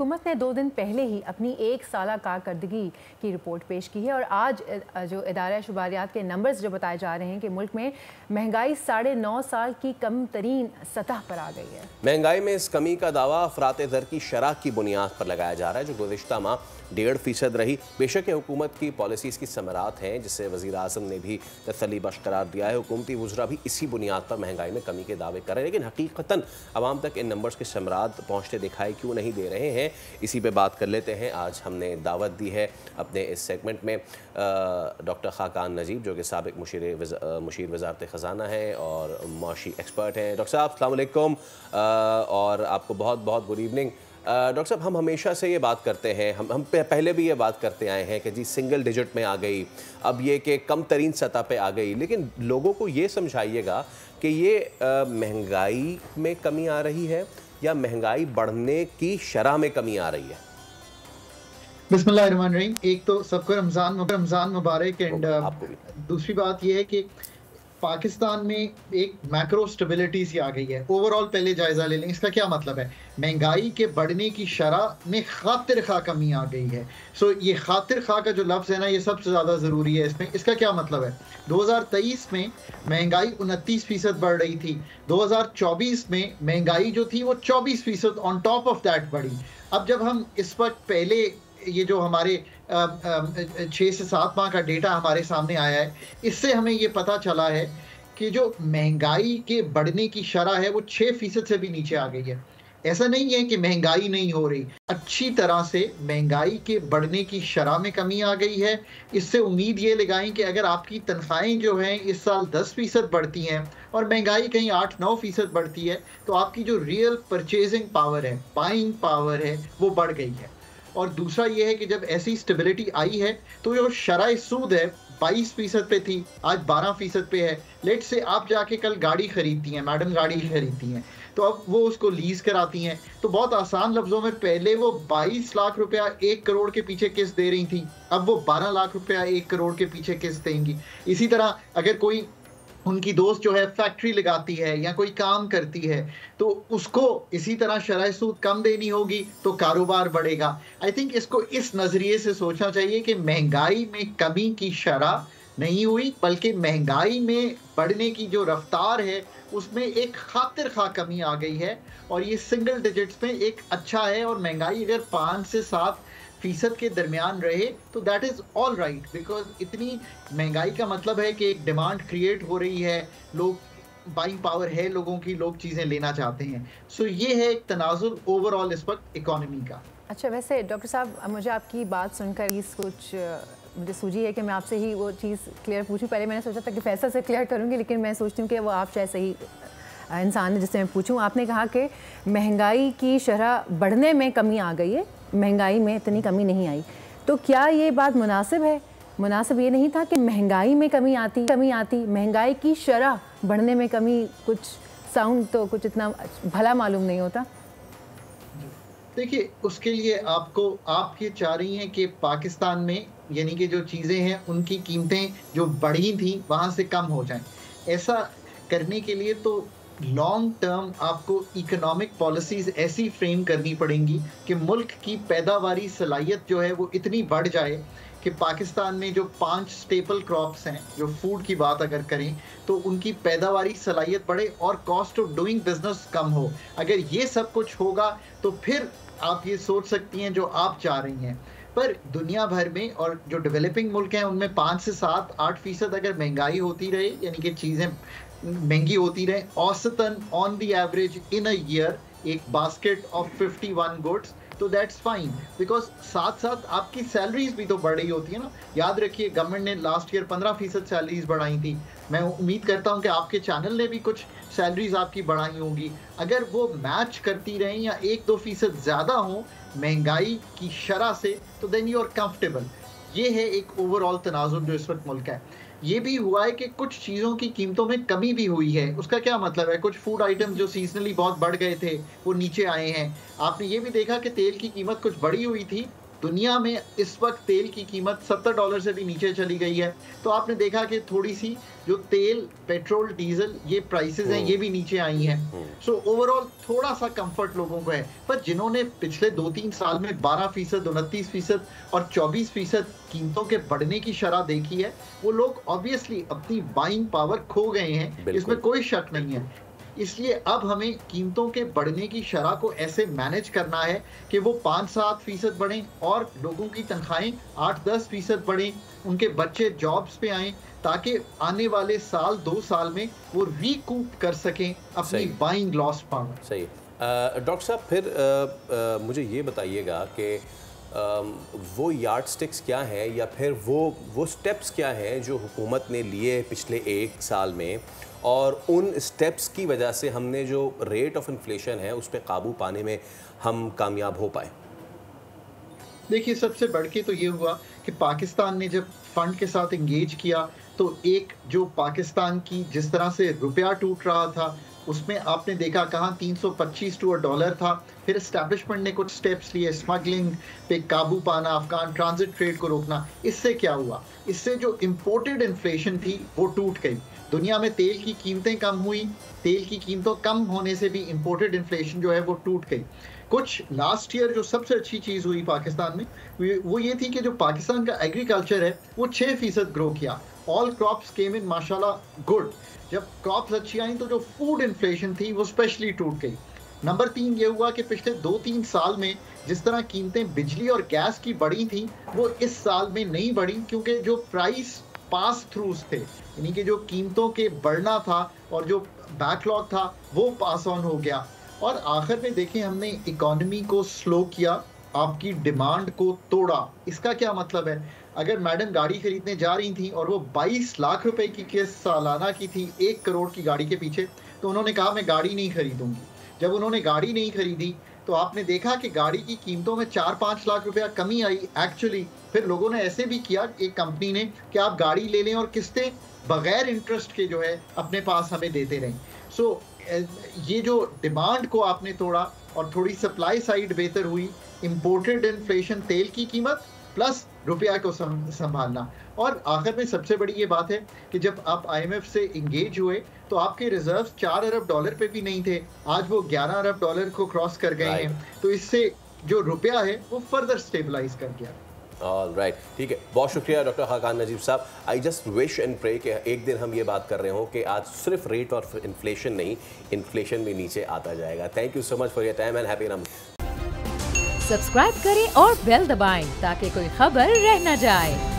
हुकूमत ने 2 दिन पहले ही अपनी 1 साला कारकर्दगी की रिपोर्ट पेश की है और आज जो इदारा शुमारियात के नंबर्स जो बताए जा रहे हैं कि मुल्क में महंगाई 9.5 साल की कम तरीन सतह पर आ गई है। महंगाई में इस कमी का दावा अफरात दर की शरह की बुनियाद पर लगाया जा रहा है, जो गुज़िश्ता माह 1.5% रही। बेशक ये हुकूमत की पॉलिसीज़ की समरात हैं, जिसे वज़ीर आज़म ने भी तसल्ली बख्श करार दिया है। हुकूमती वुज़रा भी इसी बुनियाद पर महंगाई में कमी के दावे कर रहे हैं, लेकिन हकीकतन आवाम तक इन नंबर्स के समरात पहुँचते दिखाई क्यों नहीं दे रहे हैं, इसी पे बात कर लेते हैं। आज हमने दावत दी है अपने इस सेगमेंट में डॉक्टर खाकान नजीब, जो कि साबिक मुशीर वज़ारत ख़ज़ाना है और मुआशी एक्सपर्ट हैं। डॉक्टर साहब अस्सलाम वालेकुम और आपको बहुत बहुत गुड इवनिंग। डॉक्टर साहब, हम हमेशा से ये बात करते हैं, हम पहले भी ये बात करते आए हैं कि जी सिंगल डिजिट में आ गई, अब ये कि कम तरीन सतह पे आ गई, लेकिन लोगों को ये समझाइएगा कि ये महंगाई में कमी आ रही है या महंगाई बढ़ने की शरह में कमी आ रही है। बिस्मिल्लाहिर्रहमानिर्रहीम। एक तो सबको रमज़ान मुबारक एंड दूसरी बात यह है कि पाकिस्तान में एक मैक्रो स्टेबिलिटी सी आ गई है। ओवरऑल पहले जायजा ले लें, इसका क्या मतलब है। महंगाई के बढ़ने की शरह में खातिर खा कमी आ गई है। सो ये खातिर खा का जो लफ्ज़ है ना, ये सबसे ज़्यादा ज़रूरी है इसमें। इसका क्या मतलब है, 2023 में महंगाई 29% बढ़ रही थी, 2024 में महंगाई जो थी वो 24% ऑन टॉप ऑफ दैट बढ़ी। अब जब हम इस वक्त पहले ये जो हमारे 6 से 7 माह का डेटा हमारे सामने आया है, इससे हमें ये पता चला है कि जो महंगाई के बढ़ने की शरह है वो 6% से भी नीचे आ गई है। ऐसा नहीं है कि महंगाई नहीं हो रही, अच्छी तरह से महंगाई के बढ़ने की शरह में कमी आ गई है। इससे उम्मीद ये लगाएं कि अगर आपकी तनख्वाहें जो हैं इस साल 10% बढ़ती हैं और महंगाई कहीं 8-9% बढ़ती है, तो आपकी जो रियल परचेजिंग पावर है, बाइंग पावर है, वो बढ़ गई है। और दूसरा ये है कि जब ऐसी स्टेबिलिटी आई है तो जो शरह सूद है 22% पे थी, आज 12% पे है। लेट से आप जाके कल गाड़ी खरीदती हैं, मैडम गाड़ी खरीदती हैं, तो अब वो उसको लीज कराती हैं, तो बहुत आसान लफ्ज़ों में पहले वो 22 लाख रुपया 1 करोड़ के पीछे किस्त दे रही थी, अब वो 12 लाख रुपया 1 करोड़ के पीछे किस्त देंगी। इसी तरह अगर कोई उनकी दोस्त जो है फैक्ट्री लगाती है या कोई काम करती है, तो उसको इसी तरह शरह सूद कम देनी होगी तो कारोबार बढ़ेगा। आई थिंक इसको इस नज़रिए से सोचना चाहिए कि महंगाई में कमी की शरह नहीं हुई, बल्कि महंगाई में बढ़ने की जो रफ्तार है उसमें एक खातिर खा कमी आ गई है, और ये सिंगल डिजिट्स में एक अच्छा है। और महंगाई अगर 5 से 7% के दरमियान रहे तो that is all right, because इतनी महंगाई का मतलब है कि एक डिमांड क्रिएट हो रही है, लोग बाइंग पावर है लोगों की, लोग चीज़ें लेना चाहते हैं। सो ये है एक तनाजुल ओवरऑल इस वक्त इकॉनमी का। अच्छा, वैसे डॉक्टर साहब, मुझे आपकी बात सुनकर मुझे सूझी है कि मैं आपसे ही वो चीज़ क्लियर पूछूं। पहले मैंने सोचा था कि फैसल से क्लियर करूंगी, लेकिन मैं सोचती हूँ कि वो आप शायद सही इंसान है जिससे मैं पूछूं। आपने कहा कि महंगाई की शरह बढ़ने में कमी आ गई है, महंगाई में इतनी कमी नहीं आई, तो क्या ये बात मुनासिब है? मुनासिब ये नहीं था कि महंगाई में कमी आती, महंगाई की शरह बढ़ने में कमी? कुछ साउंड तो कुछ इतना भला मालूम नहीं होता। देखिए, उसके लिए आप ये चाह रही हैं कि पाकिस्तान में यानी कि जो चीज़ें हैं उनकी कीमतें जो बढ़ी थी वहाँ से कम हो जाएं। ऐसा करने के लिए तो लॉन्ग टर्म आपको इकोनॉमिक पॉलिसीज़ ऐसी फ्रेम करनी पड़ेंगी कि मुल्क की पैदावारी सलाहियत जो है वो इतनी बढ़ जाए कि पाकिस्तान में जो 5 स्टेपल क्रॉप्स हैं, जो फूड की बात अगर करें, तो उनकी पैदावारी सलाहियत बढ़े और कॉस्ट ऑफ डूइंग बिजनेस कम हो। अगर ये सब कुछ होगा तो फिर आप ये सोच सकती हैं जो आप चाह रही हैं। पर दुनिया भर में और जो डेवलपिंग मुल्क हैं उनमें 5 से 7-8% अगर महंगाई होती रहे, यानी कि चीज़ें महंगी होती रहे औसतन on the average in a year, एक बास्केट ऑफ 51 गुड्स, तो दैट्स फाइन, बिकॉज साथ साथ आपकी सैलरीज भी तो बढ़ रही होती है ना। याद रखिए, गवर्नमेंट ने लास्ट ईयर 15% सैलरीज बढ़ाई थी। मैं उम्मीद करता हूं कि आपके चैनल ने भी कुछ सैलरीज आपकी बढ़ाई होंगी। अगर वो मैच करती रहें या 1-2% ज़्यादा हो महंगाई की शरह से, तो देन यू आर कंफर्टेबल। ये है एक ओवरऑल तनाजुर जो इस वक्त मुल्क है। ये भी हुआ है कि कुछ चीज़ों की कीमतों में कमी भी हुई है। उसका क्या मतलब है, कुछ फूड आइटम्स जो सीजनली बहुत बढ़ गए थे वो नीचे आए हैं। आपने ये भी देखा कि तेल की कीमत कुछ बढ़ी हुई थी, दुनिया में इस वक्त तेल की कीमत $70 से भी नीचे चली गई है, तो आपने देखा कि थोड़ी सी जो तेल, पेट्रोल, डीजल ये प्राइसेस हैं ये भी नीचे आई हैं। सो ओवरऑल थोड़ा सा कंफर्ट लोगों को है। पर जिन्होंने पिछले 2-3 साल में 12%, 29% और 24% कीमतों के बढ़ने की शरह देखी है, वो लोग ऑब्वियसली अपनी बाइंग पावर खो गए हैं, इसमें कोई शक नहीं है। इसलिए अब हमें कीमतों के बढ़ने की शरह को ऐसे मैनेज करना है कि वो 5-7% बढ़ें और लोगों की तनख्वाहें 8-10% बढ़ें, उनके बच्चे जॉब्स पे आएं, ताकि आने वाले साल 2 साल में वो रिकूप कर सकें अपनी बाइंग लॉस पावर। सही। डॉक्टर साहब फिर मुझे ये बताइएगा कि वो यार्ड स्टिक्स क्या हैं या फिर वो स्टेप्स क्या हैं जो हुकूमत ने लिए पिछले 1 साल में, और उन स्टेप्स की वजह से हमने जो रेट ऑफ इन्फ्लेशन है उस पर काबू पाने में हम कामयाब हो पाए। देखिए, सबसे बढ़ के तो ये हुआ कि पाकिस्तान ने जब फंड के साथ इंगेज किया तो एक जो पाकिस्तान की जिस तरह से रुपया टूट रहा था उसमें आपने देखा कहाँ 325 टू $1 था। फिर एस्टैब्लिशमेंट ने कुछ स्टेप्स लिए, स्मगलिंग पे काबू पाना, अफगान ट्रांजिट ट्रेड को रोकना। इससे क्या हुआ? इससे जो इम्पोर्टेड इन्फ्लेशन थी वो टूट गई। दुनिया में तेल की कीमतें कम हुई, तेल की कीमतों कम होने से भी इम्पोर्टेड इन्फ्लेशन जो है वो टूट गई। कुछ लास्ट ईयर जो सबसे अच्छी चीज़ हुई पाकिस्तान में वो ये थी कि जो पाकिस्तान का एग्रीकल्चर है वो 6% ग्रो किया। ऑल क्रॉप्स केम इन माशाल्लाह गुड। जब क्रॉप्स अच्छी आई तो जो फूड इन्फ्लेशन थी वो स्पेशली टूट गई। नंबर 3 ये हुआ कि पिछले 2-3 साल में जिस तरह कीमतें बिजली और गैस की बढ़ी थी वो इस साल में नहीं बढ़ी, क्योंकि जो प्राइस पास थ्रूज थे, यानी कि जो कीमतों के बढ़ना था और जो बैकलॉग था वो पास ऑन हो गया। और आखिर में देखें, हमने इकोनॉमी को स्लो किया, आपकी डिमांड को तोड़ा। इसका क्या मतलब है? अगर मैडम गाड़ी खरीदने जा रही थी और वो 22 लाख रुपए की किस्त सालाना की थी 1 करोड़ की गाड़ी के पीछे, तो उन्होंने कहा मैं गाड़ी नहीं खरीदूंगी। जब उन्होंने गाड़ी नहीं खरीदी तो आपने देखा कि गाड़ी की कीमतों में 4-5 लाख रुपया कमी आई एक्चुअली। फिर लोगों ने ऐसे भी किया, एक कंपनी ने, कि आप गाड़ी ले लें और किस्तें बगैर इंटरेस्ट के जो है अपने पास हमें देते रहें। सो ये जो डिमांड को आपने तोड़ा और थोड़ी सप्लाई साइड बेहतर हुई। इम्पोर्टेड इन्फ्लेशन, तेल की कीमत प्लस रुपया को संभालना। और आखिर में सबसे बड़ी ये बात है कि जब आप IMF से इंगेज हुए तो आपके रिजर्व्स $4 अरब पे भी नहीं थे, आज वो $11 अरब को क्रॉस कर गए हैं। तो इससे जो रुपया है वो फर्दर स्टेबलाइज कर गया। राइट, ठीक है, बहुत शुक्रिया डॉक्टर खाकान नजीब साहब। I just wish and pray कि एक दिन हम ये बात कर रहे हो कि आज सिर्फ रेट और इन्फ्लेशन नहीं, इन्फ्लेशन भी नीचे आता जाएगा। Thank you so much for your time and happy Ramzan. Subscribe करें और बेल दबाएं ताकि कोई खबर रह न जाए।